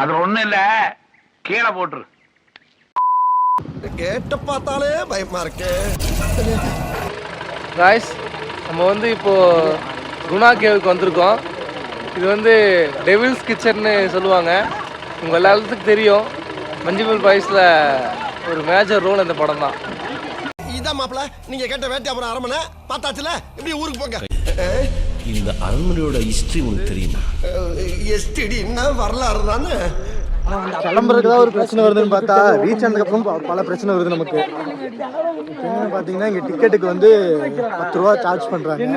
அது ஒண்ணும் இல்ல, கீழே போட்டுரு. கேட்ட பார்த்தாலே பயமா இருக்கு. காய்ஸ், நம்ம வந்து இப்போது குணா கேவுக்கு வந்திருக்கோம். இது வந்து டெவில்ஸ் கிச்சன்னு சொல்லுவாங்க. உங்கள் எல்லாத்துக்கும் தெரியும், மஞ்சுமல் பாய்ஸில் ஒரு மேஜர் ரோல் இந்த படம் தான். இதான் மாப்பிள்ள, நீங்க கேட்ட வேட்டை அப்புறம் அரமனை பார்த்தாச்சுல, இப்படி ஊருக்கு போங்க. இந்த அரண்மனையோட ஹிஸ்டரி உங்களுக்கு தெரியுமா? எஸ்டிடி என்ன வரலாறு தானே. கிளம்புறதுக்கு தான் ஒரு பிரச்சனை வருதுன்னு பார்த்தா ரீச் ஆனதுக்கப்புறம் பல பிரச்சனை வருது நமக்கு. என்னென்னு பார்த்தீங்கன்னா இங்கே டிக்கெட்டுக்கு வந்து 10 ரூபா சார்ஜ் பண்ணுறாங்க.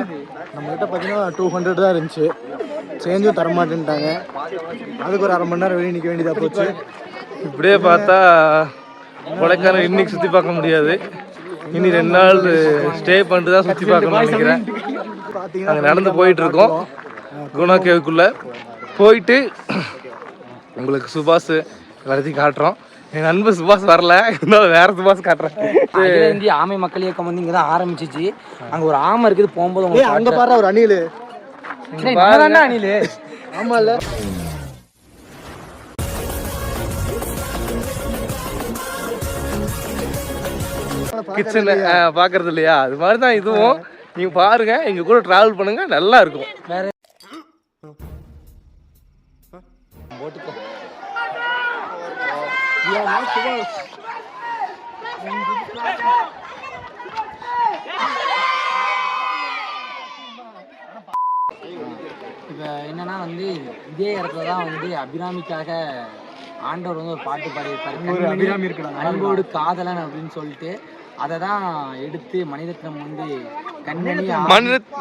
நம்மகிட்ட பார்த்தீங்கன்னா 200 தான் இருந்துச்சு. சேஞ்சும் தரமாட்டேன்ட்டாங்க. அதுக்கு ஒரு 1/2 மணி நேரம் வெளியே நிற்க வேண்டியதாக போச்சு. இப்படியே பார்த்தா கொடைக்கானல் இன்னைக்கு சுற்றி பார்க்க முடியாது. இனி 2 நாள் ஸ்டே பண்ணிட்டு தான் சுற்றி பார்க்கணும்னு நினைக்கிறேன். நாங்கள் நடந்து போயிட்டுருக்கோம். குணா கேவுக்குள்ளே போயிட்டு உங்களுக்கு சுபாஷ் எல்லாத்தையும் காட்டுறோம். என் நண்பர் சுபாஷ் வரல, இருந்தாலும் வேற சுபாஷ் காட்டுறேன். இந்திய ஆமை மக்கள் இயக்கம் வந்து இங்கே தான் ஆரம்பிச்சிச்சு. அங்கே ஒரு ஆமை இருக்குது, போகும்போது அங்கே பாரு ஒரு அணில். அணில் ஆமாம் இல்லை கிச்சன் பார்க்கறது இல்லையா? அது மாதிரி தான் இதுவும். நீங்க பாருங்க, எங்க கூட டிராவல் பண்ணுங்க, நல்லா இருக்கும். வேற இப்போ என்னன்னா வந்து இதே இடத்துல தான் வந்து அபிராமிக்காக ஆண்டவர் வந்து ஒரு பாட்டு பாடியிருப்பாரு, அன்போடு காதலன் அப்படின்னு சொல்லிட்டு. அதை தான் எடுத்து மணிரத்னம் வந்து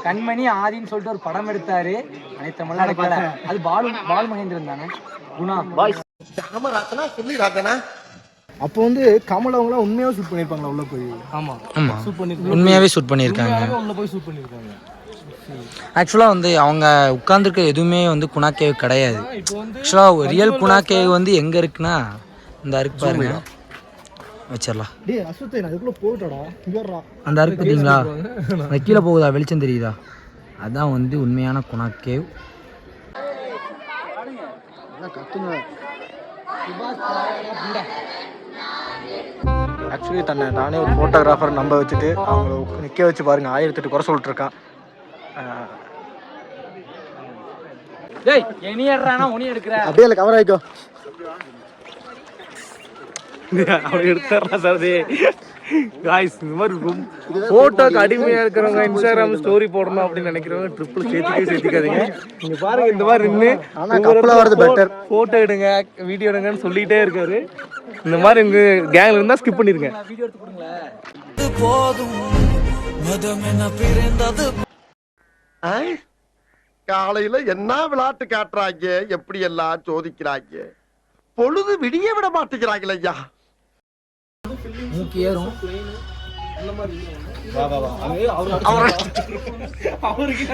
கண்மணி ஆதின்னு சொல்லிட்டு ஒரு படம் எடுத்தாரு. மணிரத்னம் எடுக்கல, அது பால் மகேந்திரன் தானே. குணா அப்போ வந்து கமல் அவங்களாம் உண்மையாக ஷூட் பண்ணியிருப்பாங்களா உள்ள போய்? ஆமாம் ஷூட் பண்ணி உண்மையாகவே ஷூட் பண்ணியிருக்காங்க. உள்ள போய் ஷூட் பண்ணியிருக்காங்க. ஆக்சுவலாக வந்து அவங்க உட்காந்துருக்க எதுவுமே வந்து குணா கேவ் கிடையாது. ஆக்சுவலாக ரியல் குணா கேவ் வந்து எங்கே இருக்குன்னா இந்த அருக்கு பாருங்க, வச்சிடலாம். அந்த அருக்கு பார்த்தீங்களா, அந்த கீழே போகுதா, வெளிச்சம் தெரியுதா, அதான் வந்து உண்மையான குணா கேவ். ஆக்சுவலி தன்னை நானே ஒரு ஃபோட்டோகிராஃபர் நம்ப வச்சுட்டு அவங்கள நிற்க வச்சு பாருங்க, 1008 குறை சொல்லிட்டு இருக்கான். அப்படியே இல்லை கவர் ஆகிக்கோ. அப்படி எடுத்துறா சார். காய்ஸ், இந்த மாதிரி ஃபோட்டோக்கு அடிமையாக இருக்கிறவங்க, இன்ஸ்டாகிராம் ஸ்டோரி போடணும் அப்படின்னு நினைக்கிறவங்க ட்ரிப்பில் சேர்த்துக்காதீங்க. நீங்கள் பாருங்க, இந்த மாதிரி நின்று ஃபோட்டோ எடுங்க, வீடியோ எடுங்கன்னு சொல்லிகிட்டே இருக்காரு. இந்த மாதிரி எங்கள் கேங்கில் இருந்தால் ஸ்கிப் பண்ணிருங்க. காலையில என்ன விளையாட்டு காட்டுறாங்க, எப்படி எல்லாம் சோதிக்கிறாங்க. பொழுது விடிய விட மாட்டேங்கிறாங்களே ஐயா. மூக்கு ஏறும். அவருக்கு